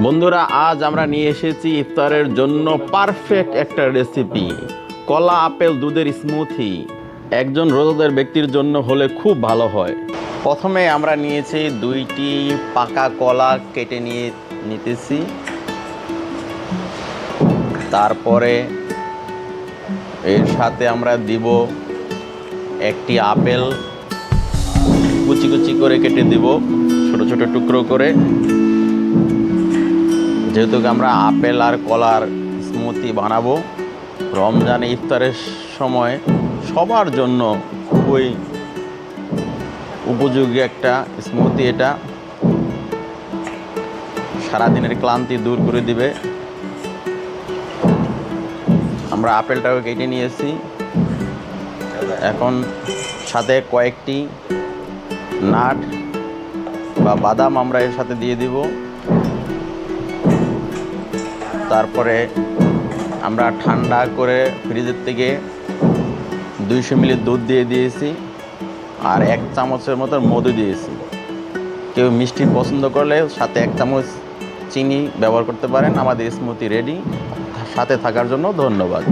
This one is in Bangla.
বন্ধুরা, আজ আমরা নিয়ে এসেছি ইফতারের জন্য পারফেক্ট একটা রেসিপি, কলা আপেল দুধের স্মুথি। একজন রোজাদার ব্যক্তির জন্য হলে খুব ভালো হয়। প্রথমে আমরা নিয়েছি 2টি পাকা কলা কেটে নিতেছি। তারপরে এর সাথে আমরা দিব একটি আপেল কুচি কুচি করে কেটে দিব, ছোট ছোট টুকরো করে। যেহেতু আমরা আপেল আর কলার স্মুথি বানাবো, রমজানে ইফতারের সময় সবার জন্য খুবই উপযোগী একটা স্মুথি। এটা সারাদিনের ক্লান্তি দূর করে দিবে। আমরা আপেলটাও কেটে নিয়েছি। এখন সাথে কয়েকটি নাট বা বাদাম আমরা এর সাথে দিয়ে দিব। তারপরে আমরা ঠান্ডা করে ফ্রিজের থেকে 200 মিলি দুধ দিয়ে দিয়েছি আর 1 চামচের মতো মধু দিয়েছি। কেউ মিষ্টি পছন্দ করলে সাথে 1 চামচ চিনি ব্যবহার করতে পারেন। আমাদের স্মুথি রেডি। সাথে থাকার জন্য ধন্যবাদ।